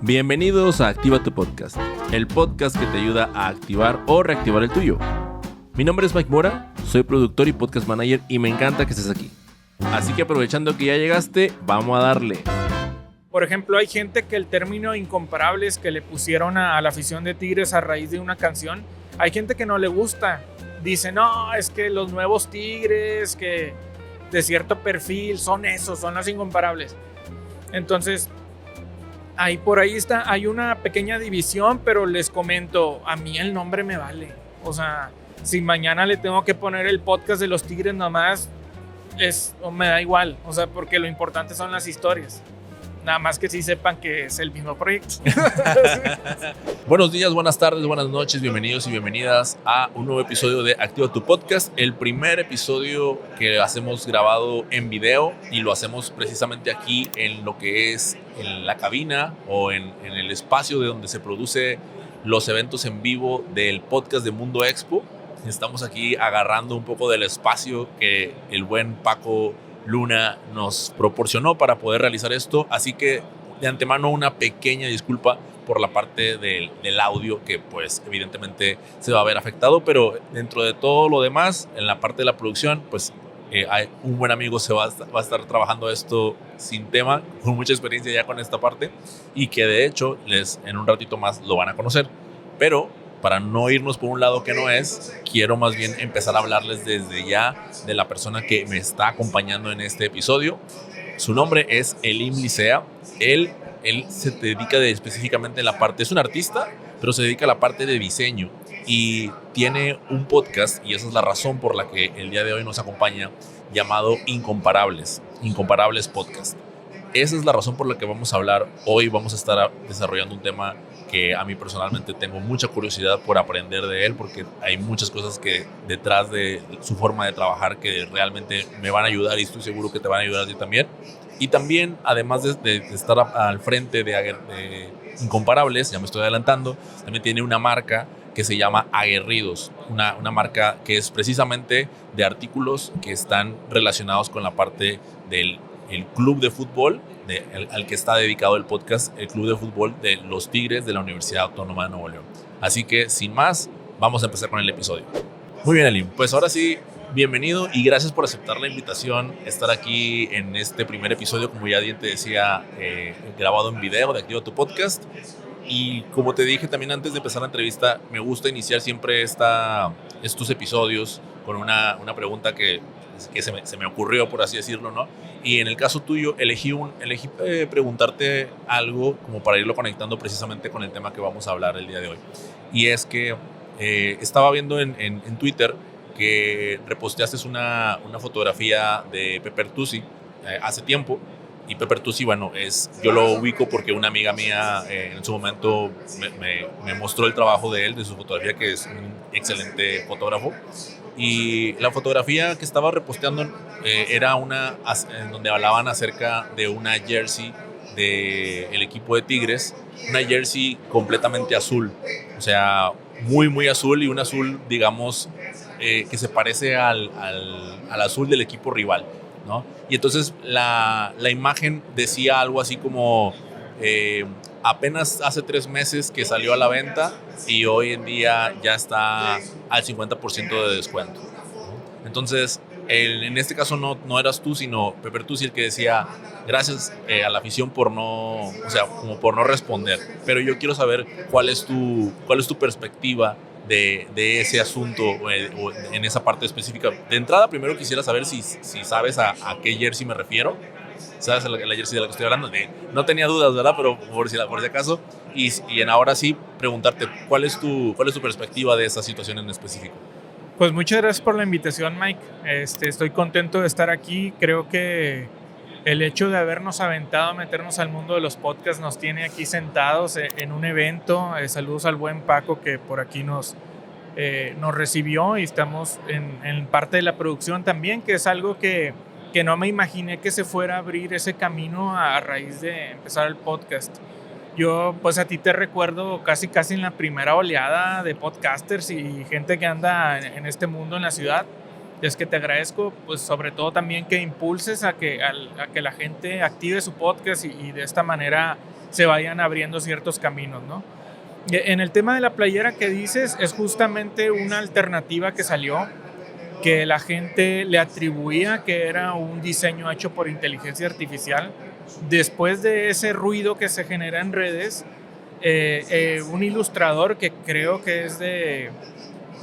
Bienvenidos a Activa tu Podcast, el podcast que te ayuda a activar o reactivar el tuyo. Mi nombre es Mike Mora, soy productor y podcast manager y me encanta que estés aquí. Así que aprovechando que ya llegaste, vamos a darle. Por ejemplo, hay gente que el término incomparables que le pusieron a la afición de Tigres a raíz de una canción, hay gente que no le gusta. Dice, no, es que los nuevos Tigres, que de cierto perfil, son esos, son los incomparables. Entonces, por ahí está, hay una pequeña división, pero les comento, a mí el nombre me vale. O sea, si mañana le tengo que poner el podcast de los Tigres nomás, me da igual. O sea, porque lo importante son las historias. Nada más que sí sepan que es el mismo proyecto. Buenos días, buenas tardes, buenas noches, bienvenidos y bienvenidas a un nuevo episodio de Activa tu Podcast, el primer episodio que hacemos grabado en video y lo hacemos precisamente aquí en lo que es en la cabina o en el espacio de donde se produce los eventos en vivo del podcast de Mundo Expo. Estamos aquí agarrando un poco del espacio que el buen Paco Luna nos proporcionó para poder realizar esto, así que de antemano una pequeña disculpa por la parte del audio que pues evidentemente se va a ver afectado, pero dentro de todo lo demás, en la parte de la producción, pues hay un buen amigo va a estar trabajando esto sin tema, con mucha experiencia ya con esta parte y que de hecho en un ratito más lo van a conocer, pero para no irnos por un lado que no es, quiero más bien empezar a hablarles desde ya de la persona que me está acompañando en este episodio. Su nombre es Elim Licea. Él se dedica específicamente en la parte, es un artista, pero se dedica a la parte de diseño y tiene un podcast, y esa es la razón por la que el día de hoy nos acompaña, llamado Incomparables Podcast. Esa es la razón por la que vamos a hablar hoy. Vamos a estar desarrollando un tema que a mí personalmente tengo mucha curiosidad por aprender de él, porque hay muchas cosas que detrás de su forma de trabajar que realmente me van a ayudar y estoy seguro que te van a ayudar a ti también. Y también, además de estar al frente de Incomparables, ya me estoy adelantando, también tiene una marca que se llama Aguerridos, una marca que es precisamente de artículos que están relacionados con la parte del club de fútbol al que está dedicado el podcast, el club de fútbol de los Tigres de la Universidad Autónoma de Nuevo León. Así que, sin más, vamos a empezar con el episodio. Muy bien, Elim, pues ahora sí, bienvenido y gracias por aceptar la invitación, estar aquí en este primer episodio, como ya te decía, grabado en video de Activa tu Podcast. Y como te dije también antes de empezar la entrevista, me gusta iniciar siempre estos episodios con una pregunta que se me ocurrió, por así decirlo, ¿no? Y en el caso tuyo, elegí preguntarte algo como para irlo conectando precisamente con el tema que vamos a hablar el día de hoy. Y es que estaba viendo en Twitter que reposteaste una fotografía de Pepe Artusi hace tiempo. Y Pepe Artusi, bueno, yo lo ubico porque una amiga mía en su momento me mostró el trabajo de él, de su fotografía, que es un excelente fotógrafo. Y la fotografía que estaba reposteando era en donde hablaban acerca de una jersey del equipo de Tigres, una jersey completamente azul, o sea, muy, muy azul, y un azul, digamos, que se parece al azul del equipo rival, ¿no? Y entonces la imagen decía algo así como apenas hace 3 meses que salió a la venta y hoy en día ya está al 50% de descuento. Entonces, en este caso no eras tú, sino Pepe Artusi el que decía gracias a la afición por no responder. Pero yo quiero saber cuál es tu perspectiva de ese asunto o en esa parte específica. De entrada, primero quisiera saber si sabes a qué jersey me refiero. ¿Sabes la jersey de la que estoy hablando? No tenía dudas, ¿verdad? Pero por si acaso. Y ahora sí, preguntarte, ¿cuál es tu perspectiva de esa situación en específico? Pues muchas gracias por la invitación, Mike. Estoy contento de estar aquí. Creo que el hecho de habernos aventado a meternos al mundo de los podcasts nos tiene aquí sentados en un evento. Saludos al buen Paco que por aquí nos recibió y estamos en parte de la producción también, que es algo que no me imaginé que se fuera a abrir ese camino a raíz de empezar el podcast. Yo, pues a ti te recuerdo casi en la primera oleada de podcasters y gente que anda en este mundo en la ciudad. Es que te agradezco, pues sobre todo también que impulses a que la gente active su podcast y de esta manera se vayan abriendo ciertos caminos, ¿no? En el tema de la playera que dices, es justamente una alternativa que salió, que la gente le atribuía que era un diseño hecho por inteligencia artificial. Después de ese ruido que se genera en redes, un ilustrador que creo que es de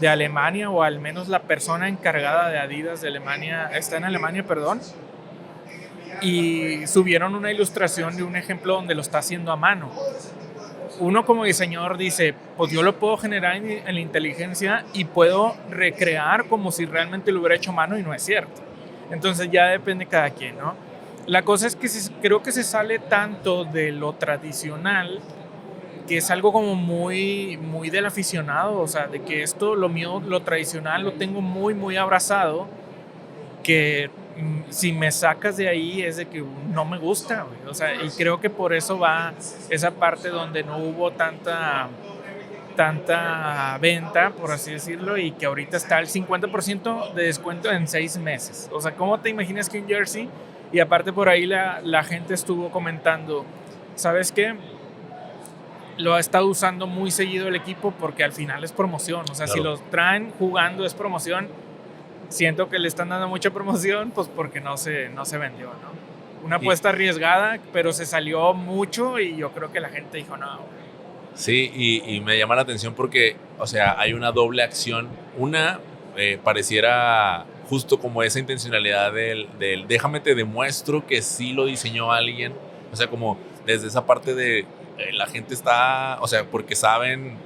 Alemania, o al menos la persona encargada de Adidas de Alemania, está en Alemania, perdón, y subieron una ilustración de un ejemplo donde lo está haciendo a mano. Uno como diseñador dice, pues yo lo puedo generar en la inteligencia y puedo recrear como si realmente lo hubiera hecho a mano, y no es cierto. Entonces ya depende de cada quien, ¿no? La cosa es que creo que se sale tanto de lo tradicional, que es algo como muy, muy del aficionado, o sea, de que esto, lo mío, lo tradicional, lo tengo muy, muy abrazado, que si me sacas de ahí es de que no me gusta, güey. O sea, y creo que por eso va esa parte donde no hubo tanta venta, por así decirlo, y que ahorita está el 50% de descuento en 6 meses. O sea, ¿cómo te imaginas que un jersey? Y aparte por ahí la gente estuvo comentando, ¿sabes qué? Lo ha estado usando muy seguido el equipo porque al final es promoción. O sea, claro, si los traen jugando es promoción. Siento que le están dando mucha promoción, pues porque no se vendió, ¿no? Una apuesta arriesgada, pero se salió mucho y yo creo que la gente dijo no. Sí, y me llama la atención porque, o sea, hay una doble acción. Una, pareciera justo como esa intencionalidad del déjame te demuestro que sí lo diseñó alguien. O sea, como desde esa parte de la gente está, o sea, porque saben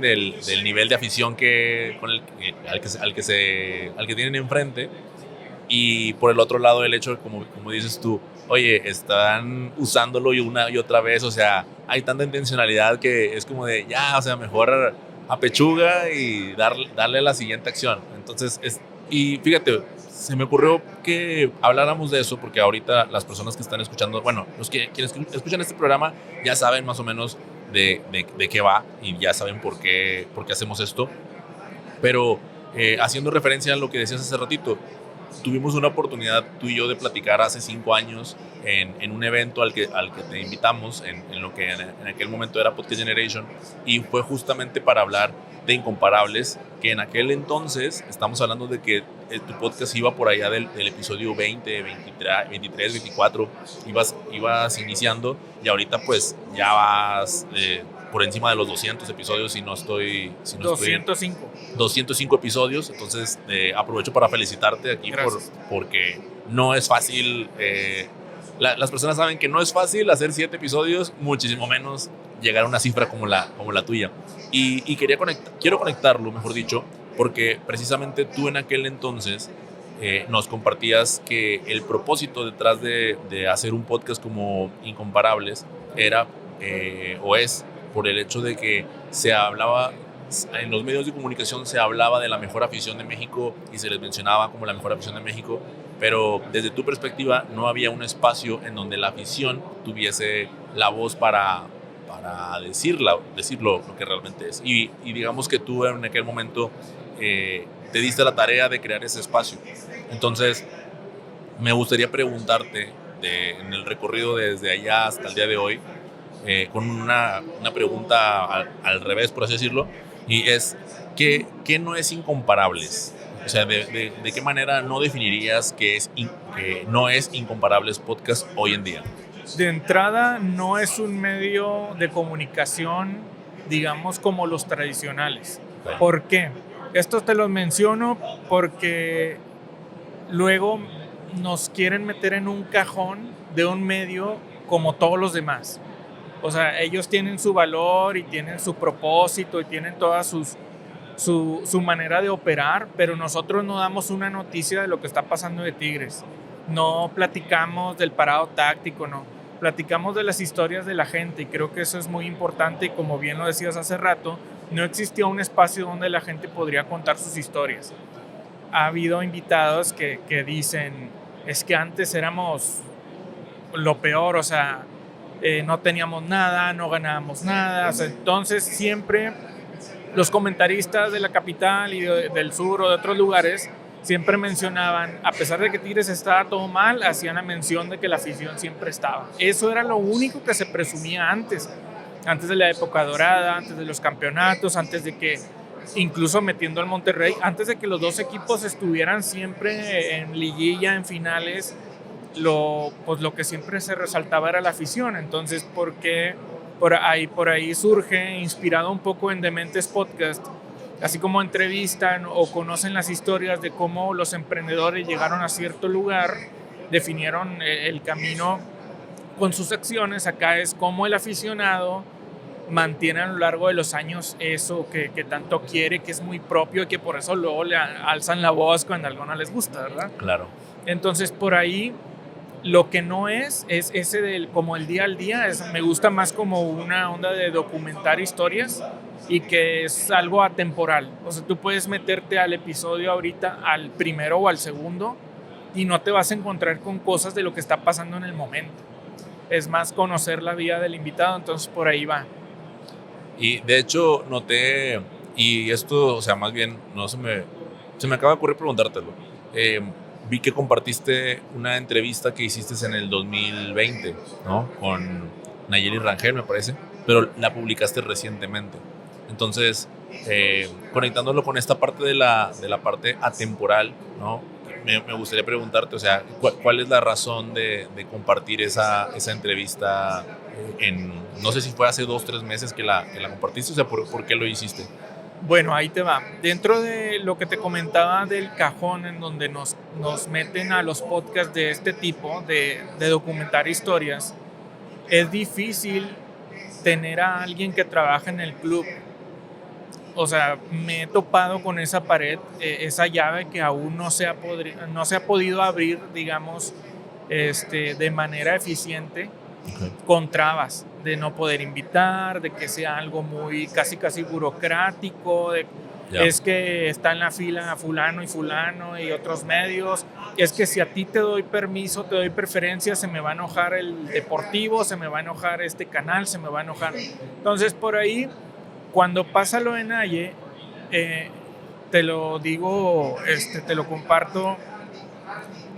del nivel de afición al que tienen enfrente. Y por el otro lado, el hecho, como dices tú, oye, están usándolo una y otra vez, o sea, hay tanta intencionalidad que es como de, ya, o sea, mejor apechuga y darle a la siguiente acción. Entonces, y fíjate, se me ocurrió que habláramos de eso, porque ahorita las personas que están escuchando, bueno, quienes escuchan este programa ya saben más o menos de qué va y ya saben por qué hacemos esto. Pero haciendo referencia a lo que decías hace ratito, tuvimos una oportunidad tú y yo de platicar hace 5 años en un evento al que te invitamos, en lo que en aquel momento era Podcast Generation, y fue justamente para hablar de Incomparables, que en aquel entonces estamos hablando de que tu podcast iba por allá del episodio 20, 23, 24, ibas iniciando, y ahorita pues ya vas por encima de los 200 episodios, si no estoy 205 episodios. Entonces aprovecho para felicitarte aquí porque no es fácil. Las personas saben que no es fácil hacer 7 episodios, muchísimo menos llegar a una cifra como la tuya. Y quiero conectarlo, mejor dicho, porque precisamente tú en aquel entonces nos compartías que el propósito detrás de hacer un podcast como Incomparables era o es por el hecho de que se hablaba, en los medios de comunicación se hablaba de la mejor afición de México y se les mencionaba como la mejor afición de México, pero desde tu perspectiva no había un espacio en donde la afición tuviese la voz para decirlo lo que realmente es. Y digamos que tú en aquel momento te diste la tarea de crear ese espacio. Entonces, me gustaría preguntarte en el recorrido desde allá hasta el día de hoy, con una pregunta al revés, por así decirlo, y es, ¿qué no es Incomparables? O sea, ¿de qué manera no definirías que no es Incomparables Podcast hoy en día? De entrada, no es un medio de comunicación, digamos, como los tradicionales. Okay. ¿Por qué? Esto te lo menciono porque luego nos quieren meter en un cajón de un medio como todos los demás. O sea, ellos tienen su valor y tienen su propósito y tienen toda su manera de operar, pero nosotros no damos una noticia de lo que está pasando de Tigres. No platicamos del parado táctico, no. Platicamos de las historias de la gente, y creo que eso es muy importante, y como bien lo decías hace rato, no existía un espacio donde la gente podría contar sus historias. Ha habido invitados que dicen, es que antes éramos lo peor, o sea, no teníamos nada, no ganábamos nada. O sea, entonces siempre los comentaristas de la capital y del sur o de otros lugares siempre mencionaban, a pesar de que Tigres estaba todo mal, hacían la mención de que la afición siempre estaba. Eso era lo único que se presumía antes de la época dorada, antes de los campeonatos, antes de que, incluso metiendo al Monterrey, antes de que los dos equipos estuvieran siempre en liguilla, en finales, lo que siempre se resaltaba era la afición. Entonces, ¿por qué por ahí surge, inspirado un poco en Dementes Podcast, así como entrevistan o conocen las historias de cómo los emprendedores llegaron a cierto lugar, definieron el camino con sus acciones? Acá es cómo el aficionado mantiene a lo largo de los años eso que tanto quiere, que es muy propio y que por eso luego le alzan la voz cuando algo no les gusta, ¿verdad? Claro. Entonces, por ahí, lo que no es ese del como el día al día, me gusta más como una onda de documentar historias y que es algo atemporal. O sea, tú puedes meterte al episodio ahorita, al primero o al segundo, y no te vas a encontrar con cosas de lo que está pasando en el momento. Es más conocer la vida del invitado, entonces por ahí va. Y de hecho noté, y esto, o sea, más bien, se me acaba de ocurrir preguntártelo. Vi que compartiste una entrevista que hiciste en el 2020, ¿no? Con Nayeli Rangel, me parece, pero la publicaste recientemente. Entonces, conectándolo con esta parte de la parte atemporal, ¿no? Me gustaría preguntarte, o sea, ¿cuál es la razón de compartir esa entrevista no sé si fue hace 2-3 meses que la compartiste? O sea, ¿por qué lo hiciste? Bueno, ahí te va. Dentro de lo que te comentaba del cajón en donde nos meten a los podcasts de este tipo, de documentar historias, es difícil tener a alguien que trabaja en el club. O sea, me he topado con esa pared, esa llave que aún no se ha podido abrir, digamos, de manera eficiente, okay, con trabas de no poder invitar, de que sea algo muy casi burocrático, es que está en la fila fulano y otros medios, es que si a ti te doy permiso, te doy preferencia, se me va a enojar el deportivo, se me va a enojar este canal, se me va a enojar. Entonces, por ahí, cuando pasa lo de Naye, te lo digo, te lo comparto,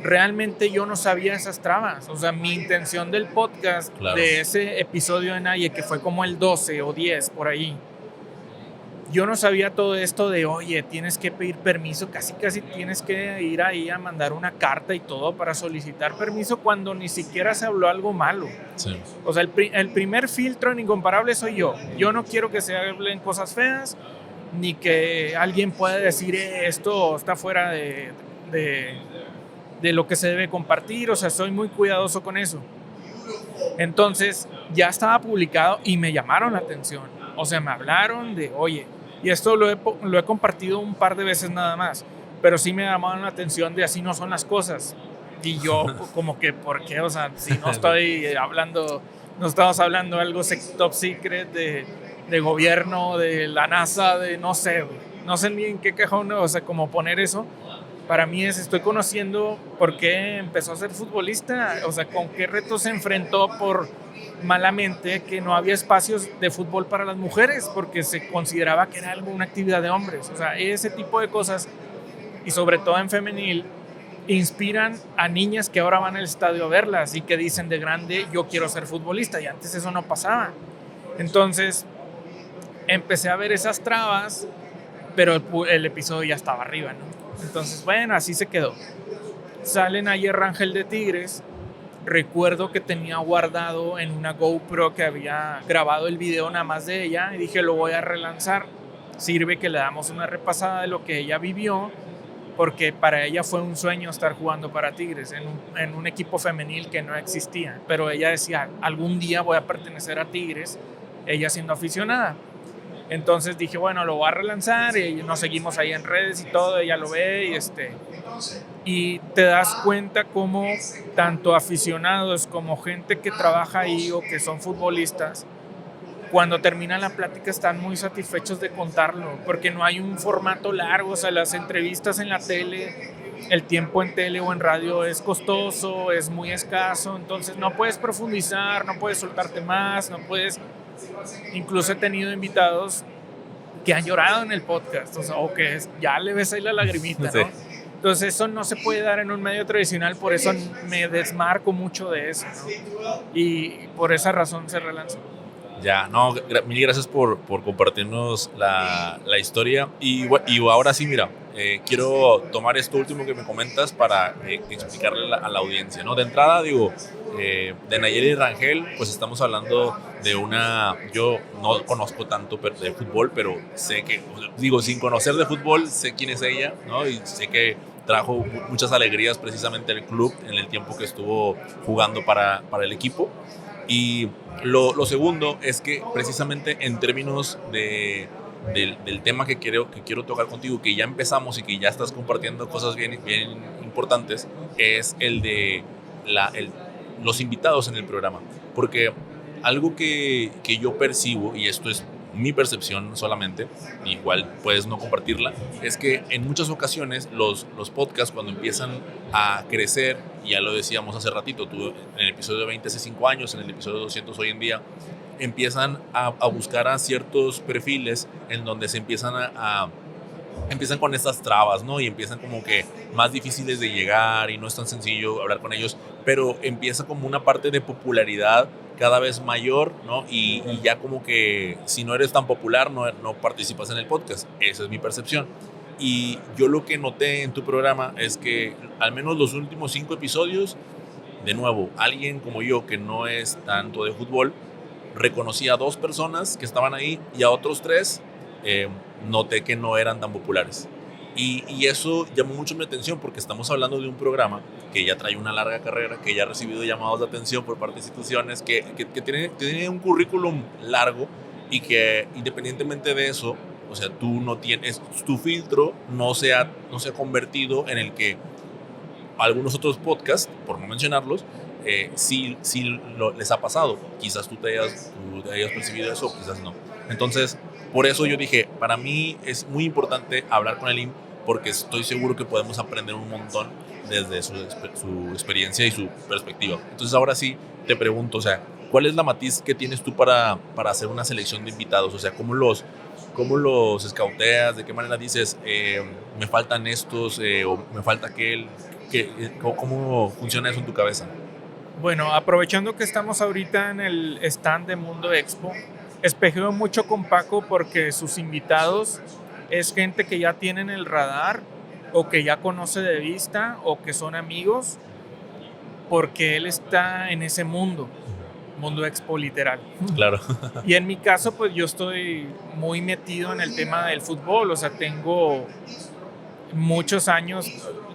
realmente yo no sabía esas trabas. O sea, mi intención del podcast, claro, de ese episodio de Naye, que fue como el 12 o 10, por ahí, yo no sabía todo esto de, oye, tienes que pedir permiso, casi tienes que ir ahí a mandar una carta y todo para solicitar permiso cuando ni siquiera se habló algo malo. Sí. O sea, el primer filtro en Incomparable soy yo. Yo no quiero que se hablen cosas feas, ni que alguien pueda decir, esto está fuera de lo que se debe compartir. O sea, soy muy cuidadoso con eso. Entonces, ya estaba publicado y me llamaron la atención. O sea, me hablaron de, oye, y esto lo he compartido un par de veces nada más, pero sí me llamaron la atención de así no son las cosas. Y yo como que, ¿por qué? O sea, si no estamos hablando algo top secret de gobierno, de la NASA, no sé ni en qué cajón, o sea, como poner eso. Para mí estoy conociendo por qué empezó a ser futbolista, o sea, con qué retos se enfrentó por malamente que no había espacios de fútbol para las mujeres porque se consideraba que era una actividad de hombres. O sea, ese tipo de cosas, y sobre todo en femenil, inspiran a niñas que ahora van al estadio a verlas y que dicen de grande, yo quiero ser futbolista, y antes eso no pasaba. Entonces empecé a ver esas trabas, pero el episodio ya estaba arriba, ¿no? Entonces, bueno, así se quedó. Salen ayer Rangel de Tigres. Recuerdo que tenía guardado en una GoPro que había grabado el video nada más de ella, y dije, lo voy a relanzar. Sirve que le damos una repasada de lo que ella vivió, porque para ella fue un sueño estar jugando para Tigres en un equipo femenil que no existía, pero ella decía, algún día voy a pertenecer a Tigres, ella siendo aficionada. Entonces dije, bueno, lo voy a relanzar, y nos seguimos ahí en redes y todo, ella lo ve y te das cuenta cómo tanto aficionados como gente que trabaja ahí o que son futbolistas, cuando termina la plática están muy satisfechos de contarlo, porque no hay un formato largo. O sea, las entrevistas en la tele, el tiempo en tele o en radio es costoso, es muy escaso, entonces no puedes profundizar, no puedes soltarte más, no puedes. Incluso he tenido invitados que han llorado en el podcast, o sea, o que ya le ves ahí la lagrimita, ¿no? Sí. Entonces eso no se puede dar en un medio tradicional, por eso me desmarco mucho de eso, ¿no? Y por esa razón se relanzó. Ya, no, mil gracias por compartirnos la historia. Y ahora sí, mira, quiero tomar esto último que me comentas para explicarle a la audiencia, ¿no? De entrada, digo, de Nayeli Rangel, pues estamos hablando de yo no conozco tanto de fútbol, pero sé que, digo, sin conocer de fútbol, sé quién es ella, ¿no? Y sé que trajo muchas alegrías precisamente al club en el tiempo que estuvo jugando para el equipo. Y lo segundo es que precisamente en términos del tema que quiero tocar contigo, que ya empezamos y que ya estás compartiendo cosas bien importantes, es el de los invitados en el programa. Porque algo que yo percibo, y esto es mi percepción solamente, igual puedes no compartirla, es que en muchas ocasiones los podcasts cuando empiezan a crecer, y ya lo decíamos hace ratito, tú en el episodio 20 hace 5 años, en el episodio 200 hoy en día, empiezan a buscar a ciertos perfiles en donde se empiezan empiezan con estas trabas, ¿no? Y empiezan como que más difíciles de llegar y no es tan sencillo hablar con ellos, pero empieza como una parte de popularidad cada vez mayor, ¿no? Y ya como que si no eres tan popular, no participas en el podcast. Esa es mi percepción. Y yo lo que noté en tu programa es que al menos los últimos 5 episodios, de nuevo, alguien como yo que no es tanto de fútbol, reconocí a 2 personas que estaban ahí y a otros 3 noté que no eran tan populares. Y eso llamó mucho mi atención porque estamos hablando de un programa que ya trae una larga carrera, que ya ha recibido llamados de atención por parte de instituciones, que tiene un currículum largo y que independientemente de eso, o sea, tú no tienes, tu filtro no se ha convertido en el que algunos otros podcasts, por no mencionarlos, sí les ha pasado. Quizás tú te hayas percibido eso, quizás no. Entonces, por eso yo dije, para mí es muy importante hablar con Elim porque estoy seguro que podemos aprender un montón desde su experiencia y su perspectiva. Entonces, ahora sí te pregunto, o sea, ¿cuál es la matiz que tienes tú para hacer una selección de invitados? O sea, ¿cómo los escauteas? ¿De qué manera dices, me faltan estos o me falta aquel? ¿Cómo funciona eso en tu cabeza? Bueno, aprovechando que estamos ahorita en el stand de Mundo Expo, espejeo mucho con Paco porque sus invitados es gente que ya tienen el radar o que ya conoce de vista o que son amigos porque él está en ese Mundo Expo literal. Claro. Y en mi caso, pues yo estoy muy metido en el tema del fútbol, o sea, tengo muchos años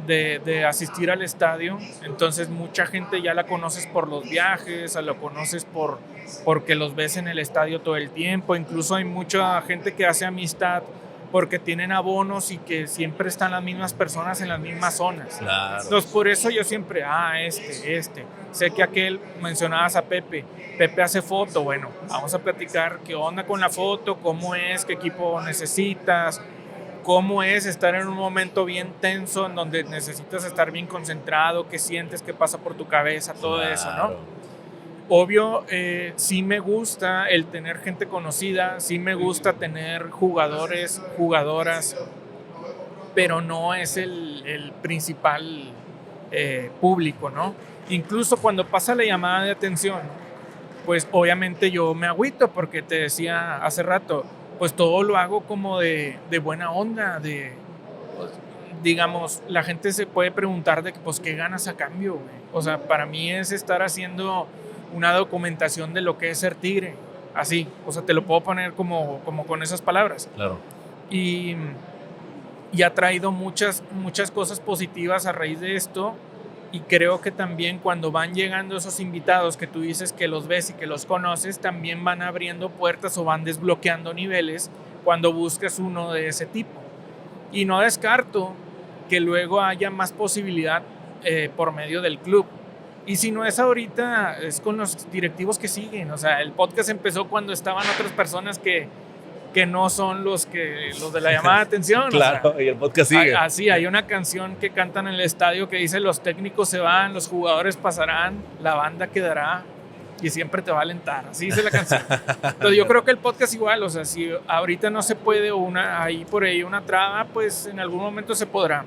de asistir al estadio, entonces mucha gente ya la conoces por los viajes, la conoces porque los ves en el estadio todo el tiempo, incluso hay mucha gente que hace amistad porque tienen abonos y que siempre están las mismas personas en las mismas zonas. Claro. Entonces por eso yo siempre, sé que aquel, mencionabas a Pepe hace foto, bueno, vamos a platicar qué onda con la foto, cómo es, qué equipo necesitas, cómo es estar en un momento bien tenso en donde necesitas estar bien concentrado, qué sientes, qué pasa por tu cabeza, todo claro. Eso, ¿no? Obvio, sí me gusta el tener gente conocida, sí me gusta tener jugadores, jugadoras, pero no es el principal público, ¿no? Incluso cuando pasa la llamada de atención, pues obviamente yo me agüito porque te decía hace rato, pues todo lo hago como de buena onda, pues, digamos, la gente se puede preguntar de que, pues, ¿qué ganas a cambio, güey? O sea, para mí es estar haciendo una documentación de lo que es ser tigre, así, o sea, te lo puedo poner como con esas palabras. Claro. Y ha traído muchas cosas positivas a raíz de esto, y creo que también cuando van llegando esos invitados que tú dices que los ves y que los conoces, también van abriendo puertas o van desbloqueando niveles cuando buscas uno de ese tipo. Y no descarto que luego haya más posibilidad por medio del club. Y si no es ahorita, es con los directivos que siguen. O sea, el podcast empezó cuando estaban otras personas que no son los de la llamada de atención. Claro, o sea, y el podcast sigue. Así, hay una canción que cantan en el estadio que dice: los técnicos se van, los jugadores pasarán, la banda quedará y siempre te va a alentar. Así dice la canción. Entonces yo creo que el podcast igual, o sea, si ahorita no se puede hay por ahí una traba, pues en algún momento se podrá.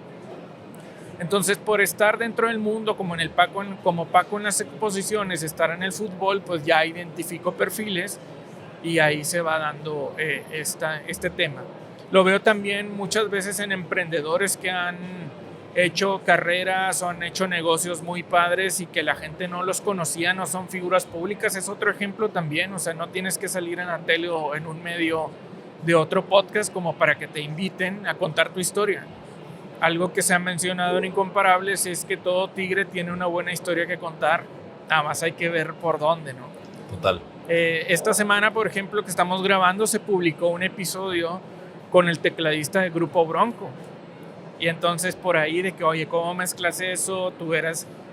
Entonces, por estar dentro del mundo, como Paco en las exposiciones, estar en el fútbol, pues ya identifico perfiles y ahí se va dando este tema. Lo veo también muchas veces en emprendedores que han hecho carreras o han hecho negocios muy padres y que la gente no los conocía, no son figuras públicas. Es otro ejemplo también, o sea, no tienes que salir en la tele o en un medio de otro podcast como para que te inviten a contar tu historia. Algo que se ha mencionado en Incomparables es que todo tigre tiene una buena historia que contar, nada más hay que ver por dónde, ¿no? Total. Esta semana, por ejemplo, que estamos grabando, se publicó un episodio con el tecladista del Grupo Bronco. Y entonces por ahí de que, oye, ¿cómo mezclas eso?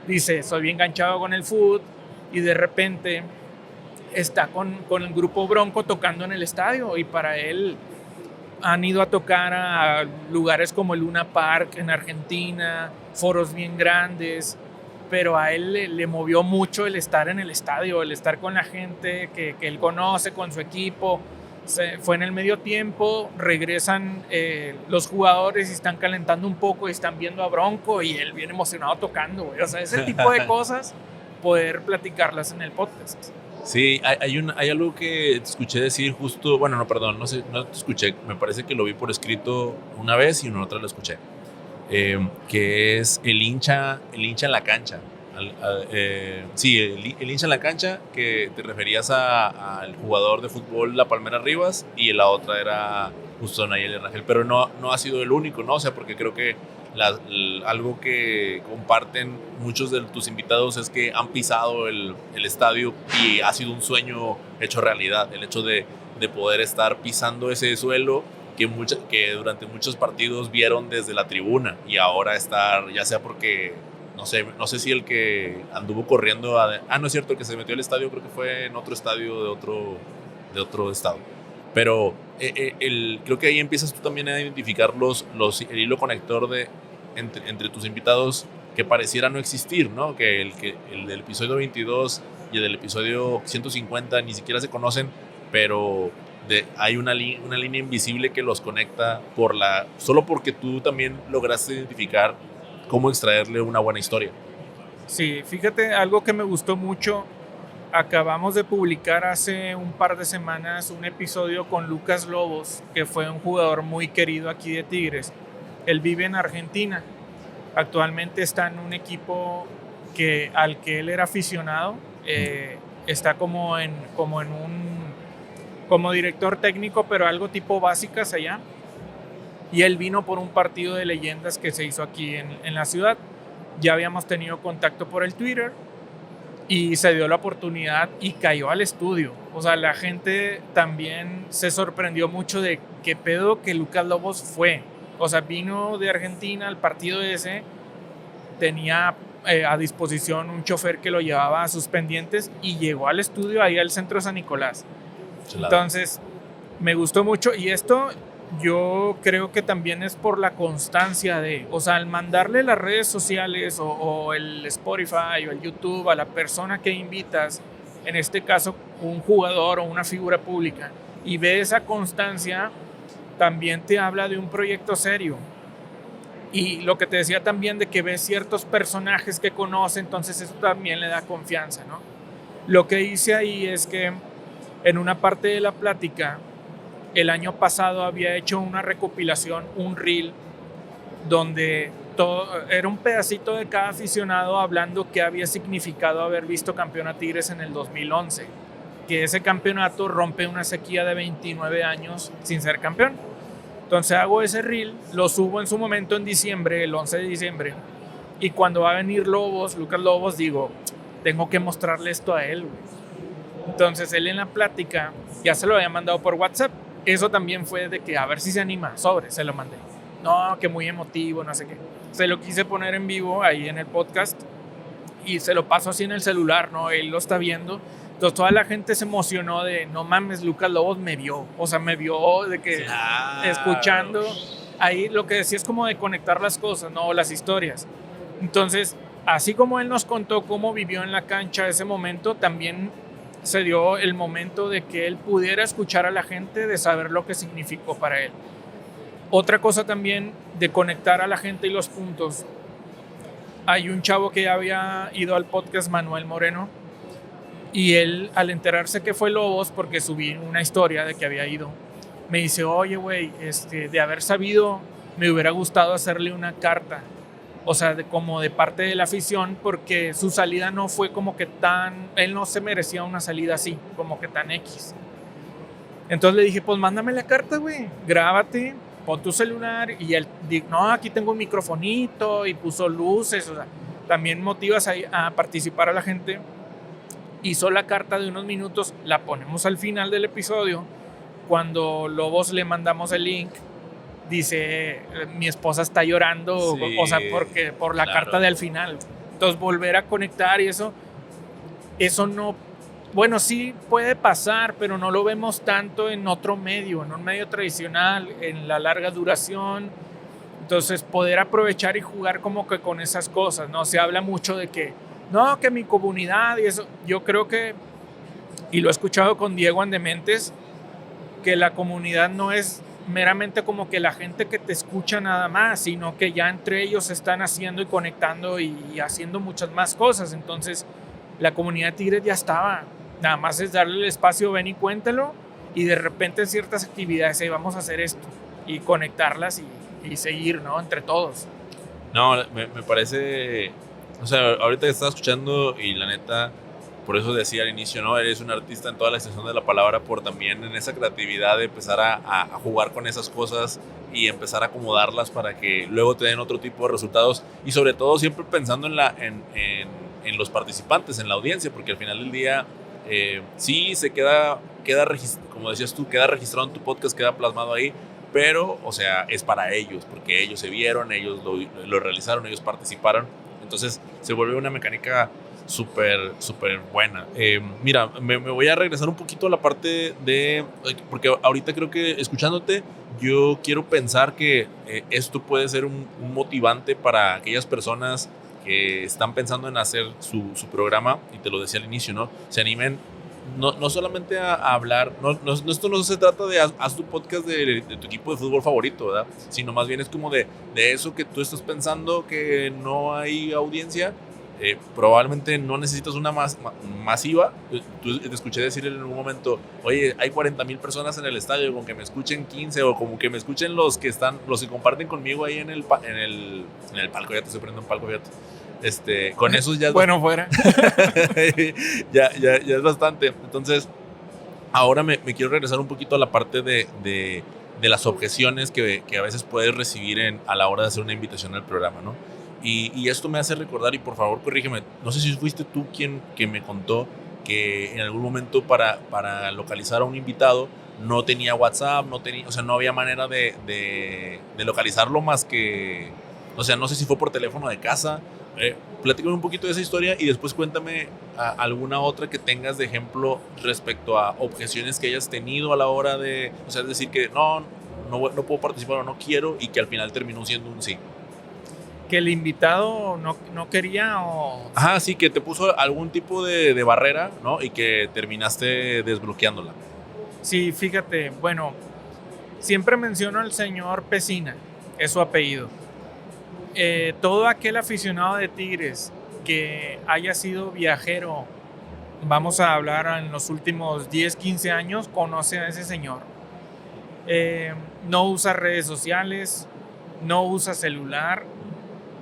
Dice, soy bien enganchado con el food, y de repente está con el Grupo Bronco tocando en el estadio, y para él han ido a tocar a lugares como el Luna Park en Argentina, foros bien grandes, pero a él le movió mucho el estar en el estadio, el estar con la gente que él conoce, con su equipo. Fue en el medio tiempo, regresan los jugadores y están calentando un poco y están viendo a Bronco y él bien emocionado tocando, güey. O sea, ese tipo de cosas, poder platicarlas en el podcast. Sí, hay algo que te escuché decir justo, bueno, no, perdón, no sé, no te escuché, me parece que lo vi por escrito una vez y en otra lo escuché, que es el hincha en la cancha. Sí, el hincha en la cancha, que te referías al jugador de fútbol La Palmera Rivas, y la otra era justo Nayeli Rangel, pero no ha sido el único, ¿no? O sea, porque creo que algo que comparten muchos de tus invitados es que han pisado el estadio y ha sido un sueño hecho realidad, el hecho de poder estar pisando ese suelo que durante muchos partidos vieron desde la tribuna, y ahora estar, ya sea porque no sé si el que anduvo corriendo no es cierto, el que se metió al estadio creo que fue en otro estadio de otro estado, pero creo que ahí empiezas tú también a identificar el hilo conector entre tus invitados, que pareciera no existir, ¿no? Que el del episodio 22 y el del episodio 150 ni siquiera se conocen, pero hay una línea invisible que los conecta solo porque tú también lograste identificar cómo extraerle una buena historia. Sí, fíjate, algo que me gustó mucho, acabamos de publicar hace un par de semanas un episodio con Lucas Lobos, que fue un jugador muy querido aquí de Tigres. Él vive en Argentina, actualmente está en un equipo al que él era aficionado, está como director técnico, pero algo tipo básicas allá. Y él vino por un partido de leyendas que se hizo aquí en la ciudad. Ya habíamos tenido contacto por el Twitter y se dio la oportunidad y cayó al estudio. O sea, la gente también se sorprendió mucho de qué pedo que Lucas Lobos fue. O sea, vino de Argentina al partido ese, tenía a disposición un chofer que lo llevaba a sus pendientes y llegó al estudio ahí al centro de San Nicolás. Chelado. Entonces, me gustó mucho, y esto yo creo que también es por la constancia o sea, al mandarle las redes sociales o el Spotify o el YouTube a la persona que invitas, en este caso un jugador o una figura pública, y ve esa constancia, también te habla de un proyecto serio. Y lo que te decía también de que ves ciertos personajes que conoce, entonces eso también le da confianza, ¿no? Lo que hice ahí es que en una parte de la plática, el año pasado había hecho una recopilación, un reel, donde era un pedacito de cada aficionado hablando qué había significado haber visto campeón a Tigres en el 2011, que ese campeonato rompe una sequía de 29 años sin ser campeón. Entonces hago ese reel, lo subo en su momento en diciembre, el 11 de diciembre, y cuando va a venir Lucas Lobos, digo, tengo que mostrarle esto a él, güey. Entonces él en la plática ya se lo había mandado por WhatsApp. Eso también fue de que a ver si se anima, se lo mandé. No, que muy emotivo, no sé qué. Se lo quise poner en vivo ahí en el podcast y se lo paso así en el celular, ¿no? Él lo está viendo. Entonces toda la gente se emocionó de, no mames, Lucas Lobos me vio. O sea, me vio de que escuchando. Ahí lo que decía es como de conectar las cosas, ¿no? Las historias. Entonces, así como él nos contó cómo vivió en la cancha ese momento, también se dio el momento de que él pudiera escuchar a la gente, de saber lo que significó para él. Otra cosa también de conectar a la gente y los puntos hay un chavo que ya había ido al podcast, Manuel Moreno, y él, al enterarse que fue Lobos, porque subí una historia de que había ido, me dice, oye, güey, de haber sabido, me hubiera gustado hacerle una carta. O sea, como de parte de la afición, porque su salida no fue como que él no se merecía una salida así, como que tan X. Entonces le dije, pues mándame la carta, güey, grábate, pon tu celular. Y él dijo, no, aquí tengo un microfonito, y puso luces. O sea, también motivas a participar a la gente. Hizo la carta de unos minutos, la ponemos al final del episodio. Cuando Lobos le mandamos el link, dice, mi esposa está llorando, Sí, o sea, por la carta de al final. Entonces volver a conectar y eso no, bueno, sí puede pasar, pero no lo vemos tanto en otro medio, en un medio tradicional, en la larga duración. Entonces poder aprovechar y jugar como que con esas cosas, ¿no? Se habla mucho de que, no, que mi comunidad y eso, yo creo que, y lo he escuchado con Diego Andementes, que la comunidad no es meramente como que la gente que te escucha nada más, sino que ya entre ellos están haciendo y conectando y haciendo muchas más cosas. Entonces la comunidad Tigres ya estaba, nada más es darle el espacio, ven y cuéntalo, y de repente ciertas actividades, vamos a hacer esto, y conectarlas y seguir, ¿no? Entre todos. No, me parece, o sea, ahorita que estaba escuchando y la neta, por eso decía al inicio, ¿no? Eres un artista en toda la extensión de la palabra, por también en esa creatividad de empezar a jugar con esas cosas y empezar a acomodarlas para que luego te den otro tipo de resultados, y sobre todo siempre pensando en los participantes, en la audiencia, porque al final del día sí se queda como decías tú, queda registrado en tu podcast, queda plasmado ahí, pero, o sea, es para ellos, porque ellos se vieron, ellos lo realizaron, ellos participaron. Entonces se vuelve una mecánica súper, súper buena. Mira, me voy a regresar un poquito a la parte porque ahorita creo que escuchándote, yo quiero pensar que esto puede ser un motivante para aquellas personas que están pensando en hacer su programa, y te lo decía al inicio, ¿no? Se animen no solamente a hablar, esto no se trata de haz tu podcast de tu equipo de fútbol favorito, ¿verdad? Sino más bien es como de eso que tú estás pensando que no hay audiencia. Probablemente no necesitas una masiva. Te escuché decir en un momento, oye, hay 40,000 personas en el estadio, con que me escuchen 15, o como que me escuchen los que comparten conmigo ahí en el palco, ya te estoy poniendo un palco, fíjate. Con esos ya es bueno, fuera. ya es bastante. Entonces, ahora me quiero regresar un poquito a la parte de las objeciones que a veces puedes recibir a la hora de hacer una invitación al programa, ¿no? Y esto me hace recordar, y por favor corrígeme, no sé si fuiste tú quien me contó que en algún momento para localizar a un invitado no tenía WhatsApp, o sea, no había manera de localizarlo más que, o sea, no sé si fue por teléfono de casa. Platícame un poquito de esa historia y después cuéntame alguna otra que tengas de ejemplo respecto a objeciones que hayas tenido a la hora de, o sea, es decir que no puedo participar o no quiero, y que al final terminó siendo un sí. Que el invitado no quería o... Ajá, sí, que te puso algún tipo de barrera, ¿no? Y que terminaste desbloqueándola. Sí, fíjate, bueno, siempre menciono al señor Pesina, es su apellido. Todo aquel aficionado de Tigres que haya sido viajero, vamos a hablar en los últimos 10, 15 años, conoce a ese señor. No usa redes sociales, no usa celular,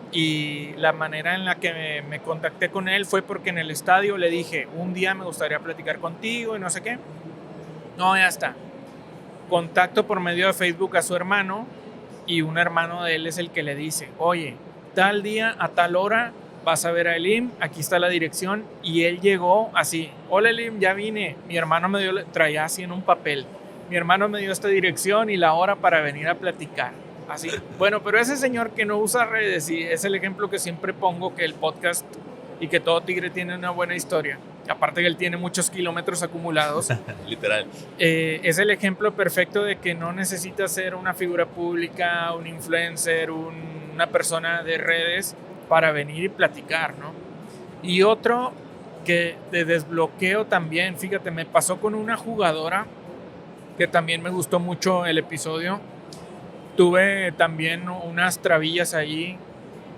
y la manera en la que me contacté con él fue porque en el estadio le dije, un día me gustaría platicar contigo y no sé qué. No, ya está. Contacto por medio de Facebook a su hermano, y un hermano de él es el que le dice, oye, tal día a tal hora vas a ver a Elim, aquí está la dirección. Y él llegó así, hola Elim, ya vine. Mi hermano traía así en un papel, mi hermano me dio esta dirección y la hora para venir a platicar. Así. Bueno, pero ese señor que no usa redes, y es el ejemplo que siempre pongo, que el podcast y que todo Tigre tiene una buena historia, aparte que él tiene muchos kilómetros acumulados. Literal. Es el ejemplo perfecto de que no necesitas ser una figura pública, un influencer, una persona de redes para venir y platicar, ¿no? Y otro que de desbloqueo también, fíjate, me pasó con una jugadora que también me gustó mucho el episodio. Tuve también unas trabillas allí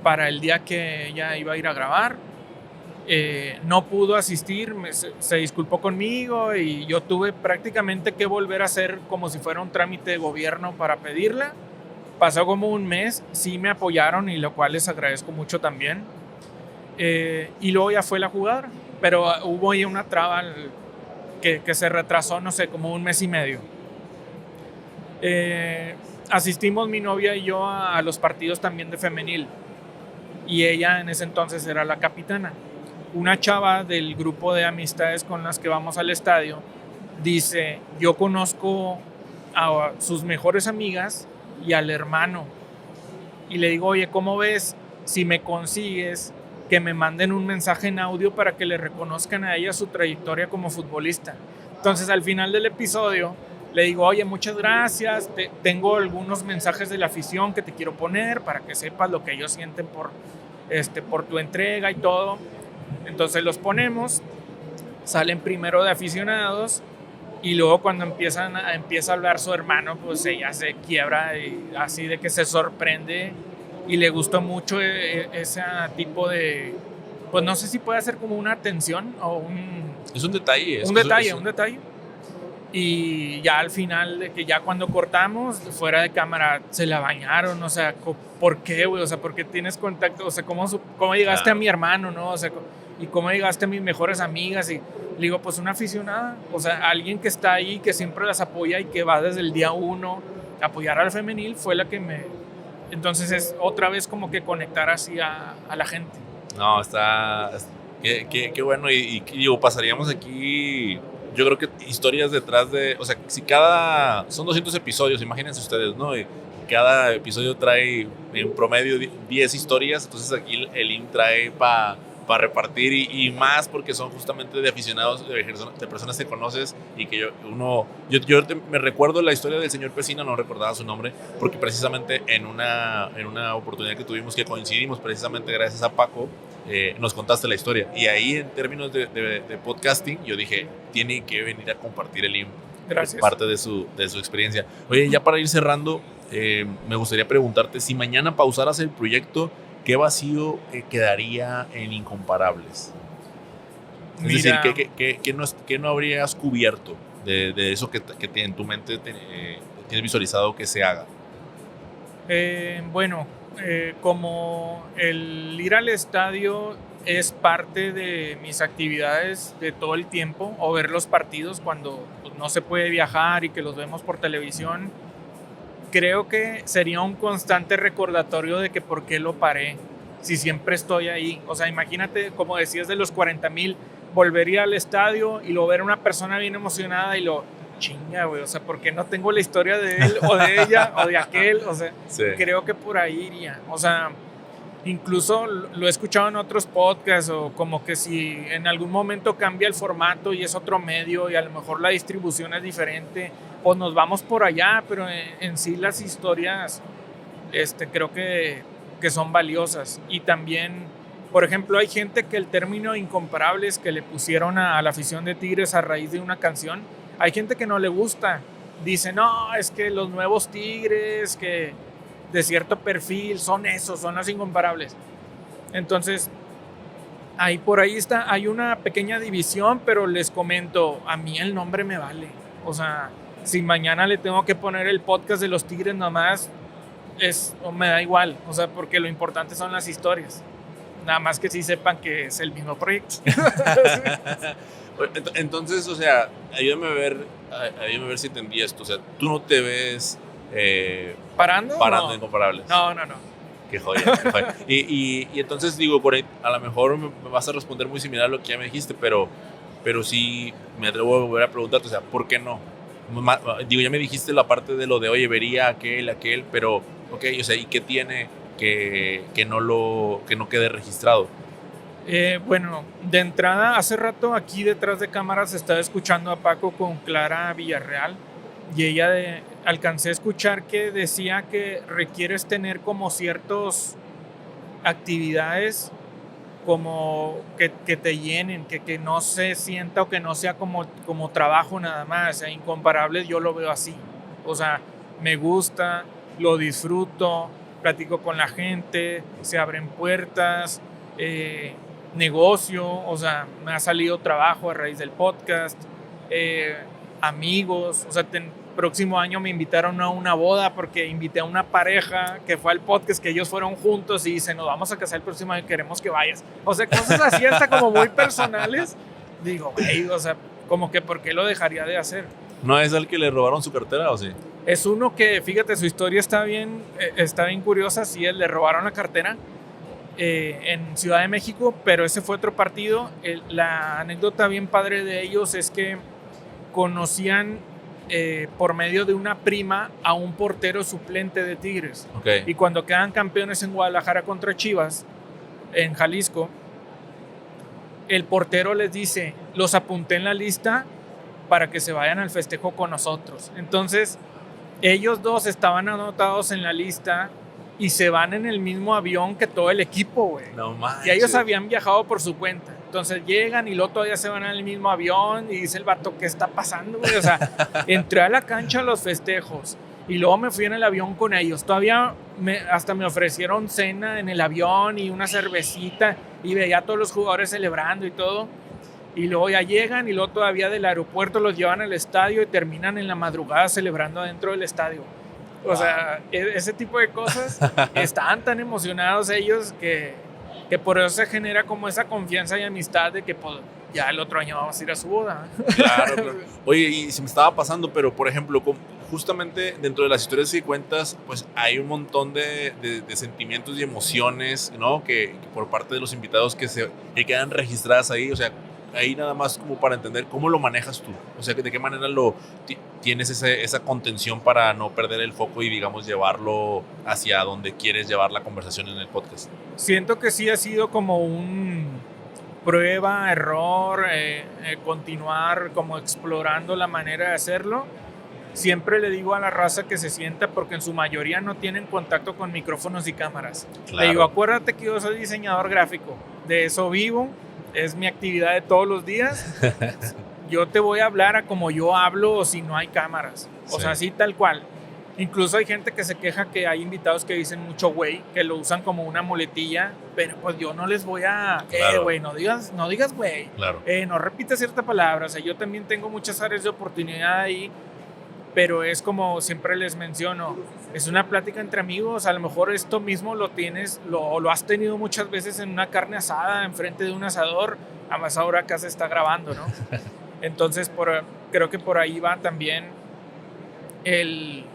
para el día que ella iba a ir a grabar. No pudo asistir, se disculpó conmigo y yo tuve prácticamente que volver a hacer como si fuera un trámite de gobierno para pedirla. Pasó como un mes, sí me apoyaron y lo cual les agradezco mucho también. Y luego ya fue la jugadora, pero hubo ahí una traba que se retrasó, no sé, como un mes y medio. Asistimos mi novia y yo a los partidos también de femenil y ella en ese entonces era la capitana. Una chava del grupo de amistades con las que vamos al estadio dice, yo conozco a sus mejores amigas y al hermano, y le digo, oye, ¿cómo ves si me consigues que me manden un mensaje en audio para que le reconozcan a ella su trayectoria como futbolista? Entonces al final del episodio le digo, oye, muchas gracias, tengo algunos mensajes de la afición que te quiero poner para que sepas lo que ellos sienten por tu entrega y todo. Entonces los ponemos, salen primero de aficionados y luego cuando empieza a hablar su hermano, pues ella se quiebra y así de que se sorprende y le gustó mucho ese tipo de, pues no sé si puede ser como una atención o un... Es un detalle. Un detalle. Y ya al final, de que ya cuando cortamos, fuera de cámara, se la bañaron, o sea, ¿por qué, güey? O sea, ¿por qué tienes contacto? O sea, ¿cómo llegaste a mi hermano, no? O sea, ¿y cómo llegaste a mis mejores amigas? Y le digo, pues una aficionada, o sea, alguien que está ahí, que siempre las apoya y que va desde el día 1 a apoyar al femenil, fue la que me... Entonces es otra vez como que conectar así a la gente. No, está... Qué bueno, y digo, pasaríamos aquí... Yo creo que historias detrás de... O sea, si son 200 episodios, imagínense ustedes, ¿no? Y cada episodio trae en promedio 10 historias, entonces aquí el IM trae para repartir y más porque son justamente de aficionados, de personas que conoces y que yo me recuerdo la historia del señor Pesina, no recordaba su nombre, porque precisamente en una oportunidad que tuvimos que coincidimos, precisamente gracias a Paco, nos contaste la historia. Y ahí en términos de podcasting, yo dije, tiene que venir a compartir el IM. Gracias. Parte de su experiencia. Oye, ya para ir cerrando, me gustaría preguntarte, si mañana pausaras el proyecto, ¿qué vacío quedaría en Incomparables? Es decir, ¿qué no habrías cubierto de eso que en tu mente tienes visualizado que se haga? Como el ir al estadio es parte de mis actividades de todo el tiempo, o ver los partidos cuando pues, no se puede viajar y que los vemos por televisión, creo que sería un constante recordatorio de que por qué lo paré, si siempre estoy ahí. O sea, imagínate, como decías, de los 40,000, volvería al estadio y luego ver a una persona bien emocionada y chinga, güey, o sea, ¿por qué no tengo la historia de él o de ella o de aquel? O sea, sí. Creo que por ahí iría. O sea, incluso lo he escuchado en otros podcasts, o como que si en algún momento cambia el formato y es otro medio y a lo mejor la distribución es diferente, pues nos vamos por allá, pero en sí las historias creo que son valiosas. Y también, por ejemplo, hay gente que el término Incomparables que le pusieron a la afición de Tigres a raíz de una canción, hay gente que no le gusta. Dice, no, es que los nuevos Tigres que de cierto perfil son los Incomparables. Entonces, por ahí hay una pequeña división, pero les comento, a mí el nombre me vale. O sea, si mañana le tengo que poner el podcast de los Tigres nomás, me da igual. O sea, porque lo importante son las historias. Nada más que sí sepan que es el mismo proyecto. Entonces, o sea, ayúdame a ver si entendí esto. O sea, tú no te ves ¿Parando no? Incomparables. No. Qué joya. Y entonces digo, por ahí, a lo mejor me vas a responder muy similar a lo que ya me dijiste, pero sí me atrevo a volver a preguntarte, o sea, ¿por qué no? Digo, ya me dijiste la parte de lo de, oye, vería aquel, pero, ok, o sea, ¿y qué tiene que no quede registrado? Bueno, de entrada, hace rato aquí detrás de cámaras estaba escuchando a Paco con Clara Villarreal y ella alcancé a escuchar que decía que requieres tener como ciertas actividades como que te llenen, que no se sienta o que no sea como trabajo nada más. O sea, Incomparables yo lo veo así. O sea, me gusta, lo disfruto, platico con la gente, se abren puertas, negocio, o sea, me ha salido trabajo a raíz del podcast, amigos, o sea, próximo año me invitaron a una boda porque invité a una pareja que fue al podcast, que ellos fueron juntos y dicen, nos vamos a casar el próximo año, queremos que vayas. O sea, cosas así hasta como muy personales. Digo, güey, o sea, como que ¿por qué lo dejaría de hacer? ¿No es al que le robaron su cartera o sí? Es uno que, fíjate, su historia está bien curiosa. Sí, le robaron la cartera en Ciudad de México, pero ese fue otro partido. La anécdota bien padre de ellos es que conocían por medio de una prima a un portero suplente de Tigres. Okay. Y cuando quedan campeones en Guadalajara contra Chivas, en Jalisco, el portero les dice, los apunté en la lista para que se vayan al festejo con nosotros. Entonces, ellos dos estaban anotados en la lista y se van en el mismo avión que todo el equipo, güey. No manches. Y ellos habían viajado por su cuenta. Entonces llegan y luego todavía se van en el mismo avión y dice el vato, ¿qué está pasando, güey? O sea, entré a la cancha a los festejos y luego me fui en el avión con ellos. Todavía hasta me ofrecieron cena en el avión y una cervecita y veía a todos los jugadores celebrando y todo. Y luego ya llegan y luego todavía del aeropuerto los llevan al estadio y terminan en la madrugada celebrando dentro del estadio. O sea, ese tipo de cosas, estaban tan emocionados ellos que por eso se genera como esa confianza y amistad de que pues, ya el otro año vamos a ir a su boda. Claro. Oye, y se me estaba pasando, pero por ejemplo, justamente dentro de las historias que cuentas, pues hay un montón de sentimientos y emociones, ¿no? Que por parte de los invitados que quedan registradas ahí, o sea, ahí nada más como para entender cómo lo manejas tú, o sea, de qué manera tienes esa contención para no perder el foco y, digamos, llevarlo hacia donde quieres llevar la conversación en el podcast. Siento que sí ha sido como un prueba, error, continuar como explorando la manera de hacerlo. Siempre le digo a la raza que se sienta, porque en su mayoría no tienen contacto con micrófonos y cámaras. Claro. Le digo, acuérdate que yo soy diseñador gráfico, de eso vivo, es mi actividad de todos los días. Yo te voy a hablar a como yo hablo si no hay cámaras. O sea, así tal cual. Incluso hay gente que se queja que hay invitados que dicen mucho güey, que lo usan como una muletilla, pero pues yo no les voy a... güey, no digas güey. Claro. No repitas cierta palabra. O sea, yo también tengo muchas áreas de oportunidad ahí, pero es como siempre les menciono, es una plática entre amigos. A lo mejor esto mismo lo has tenido muchas veces en una carne asada, enfrente de un asador, además ahora acá se está grabando, ¿no? Entonces creo que por ahí va también el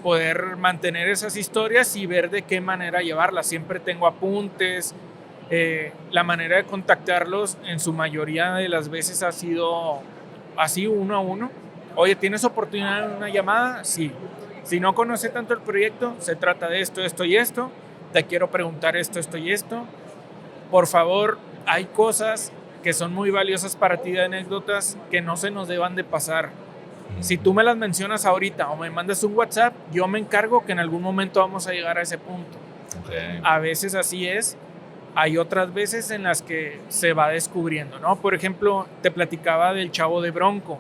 poder mantener esas historias y ver de qué manera llevarlas. Siempre tengo apuntes, la manera de contactarlos en su mayoría de las veces ha sido así, uno a uno. Oye, ¿tienes oportunidad de una llamada? Sí. Si no conoce tanto el proyecto, se trata de esto, esto y esto. Te quiero preguntar esto, esto y esto. Por favor, hay cosas que son muy valiosas para ti de anécdotas que no se nos deban de pasar. Si tú me las mencionas ahorita o me mandas un WhatsApp, yo me encargo que en algún momento vamos a llegar a ese punto. Okay. A veces así es. Hay otras veces en las que se va descubriendo, ¿no? Por ejemplo, te platicaba del Chavo de Bronco.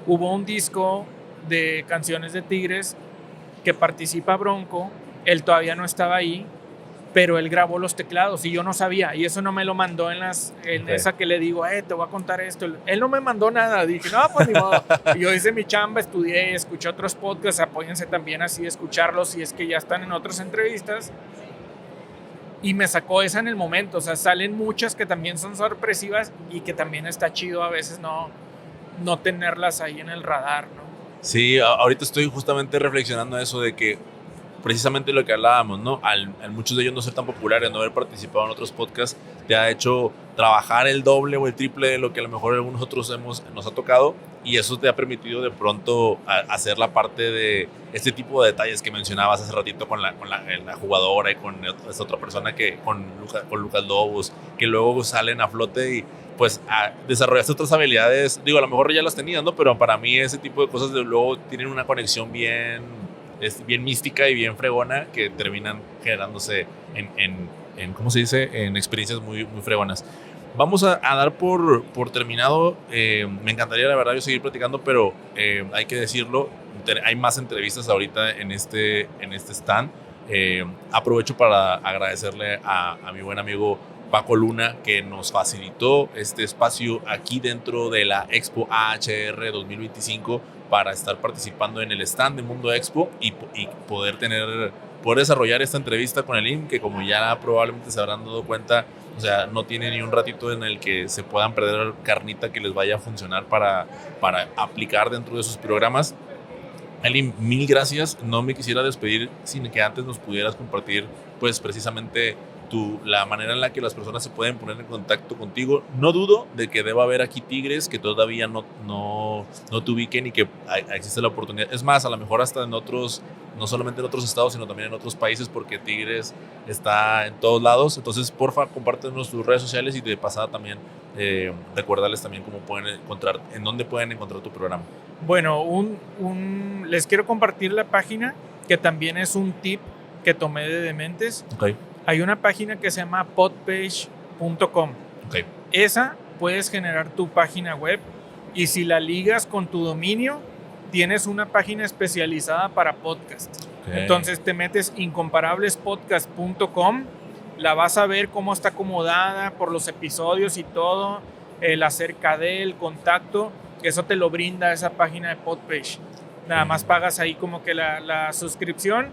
Hubo un disco de canciones de Tigres que participa Bronco, él todavía no estaba ahí, pero él grabó los teclados y yo no sabía, y eso no me lo mandó en esa que le digo, te voy a contar esto. Él no me mandó nada, dije, no, pues ni modo. Y yo hice mi chamba, estudié, escuché otros podcasts, apóyense también así, escucharlos si es que ya están en otras entrevistas. Y me sacó esa en el momento, o sea, salen muchas que también son sorpresivas y que también está chido a veces no tenerlas ahí en el radar, ¿no? Sí, ahorita estoy justamente reflexionando eso de que precisamente lo que hablábamos, ¿no? Al muchos de ellos no ser tan populares, no haber participado en otros podcasts, te ha hecho trabajar el doble o el triple de lo que a lo mejor algunos otros nos ha tocado, y eso te ha permitido de pronto hacer la parte de este tipo de detalles que mencionabas hace ratito con la jugadora y con esta otra persona con Lucas Lobos, que luego salen a flote y pues desarrollaste otras habilidades. Digo, a lo mejor ya las tenías, ¿no? Pero para mí ese tipo de cosas luego tienen una conexión bien mística y bien fregona que terminan generándose en ¿cómo se dice? En experiencias muy, muy fregonas. Vamos a dar por terminado. Me encantaría, la verdad, yo seguir platicando, pero hay que decirlo, hay más entrevistas ahorita en este stand. Aprovecho para agradecerle a mi buen amigo Paco Luna, que nos facilitó este espacio aquí dentro de la Expo AHR 2025 para estar participando en el stand de Mundo Expo y poder desarrollar esta entrevista con el IM, que como ya probablemente se habrán dado cuenta, o sea, no tiene ni un ratito en el que se puedan perder carnita que les vaya a funcionar para aplicar dentro de sus programas. Elim, mil gracias. No me quisiera despedir sin que antes nos pudieras compartir, pues, precisamente la manera en la que las personas se pueden poner en contacto contigo. No dudo de que deba haber aquí tigres que todavía no te ubiquen y que existe la oportunidad. Es más, a lo mejor hasta en otros, no solamente en otros estados, sino también en otros países, porque Tigres está en todos lados. Entonces, porfa, compártenos tus redes sociales y de pasada también recuérdales también cómo pueden encontrar, en dónde pueden encontrar tu programa. Bueno, les quiero compartir la página, que también es un tip que tomé de Dementes. Okay. Hay una página que se llama podpage.com. Okay. Esa puedes generar tu página web y si la ligas con tu dominio, tienes una página especializada para podcast. Okay. Entonces te metes incomparablespodcast.com, la vas a ver cómo está acomodada por los episodios y todo, el acerca del contacto. Eso te lo brinda esa página de Podpage. Nada más pagas ahí como que la suscripción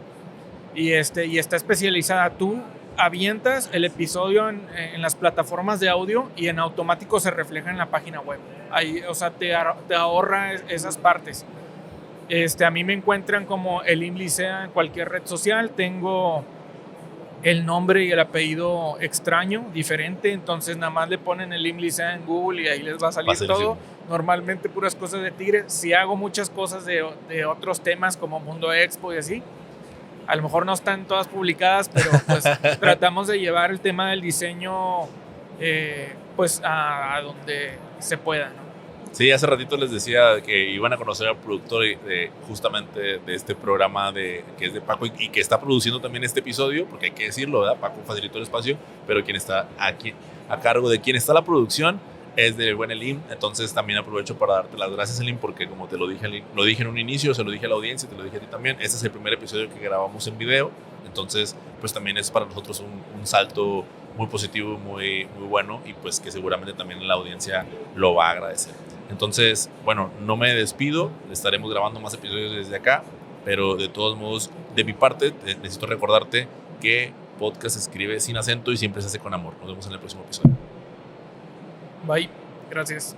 y está especializada. Tú avientas el episodio en las plataformas de audio y en automático se refleja en la página web. Ahí, o sea, te ahorra esas partes. A mí me encuentran como Elim Licea en cualquier red social. Tengo el nombre y el apellido extraño, diferente, entonces nada más le ponen Elim Licea en Google y ahí les va a salir todo. Normalmente puras cosas de Tigres. Sí hago muchas cosas de otros temas como Mundo Expo y así. A lo mejor no están todas publicadas, pero pues tratamos de llevar el tema del diseño pues a donde se pueda, ¿no? Sí, hace ratito les decía que iban a conocer al productor justamente de este programa que es de Paco y que está produciendo también este episodio, porque hay que decirlo, ¿verdad? Paco facilitó el espacio, pero quien está aquí a cargo de quien está la producción es del buen Elim. Entonces también aprovecho para darte las gracias, Elim, porque como te lo dije en un inicio, se lo dije a la audiencia, te lo dije a ti también, este es el primer episodio que grabamos en video, entonces pues también es para nosotros un salto muy positivo, muy, muy bueno, y pues que seguramente también la audiencia lo va a agradecer. Entonces, bueno, no me despido, estaremos grabando más episodios desde acá, pero de todos modos, de mi parte, necesito recordarte que podcast se escribe sin acento y siempre se hace con amor. Nos vemos en el próximo episodio. Bye, gracias.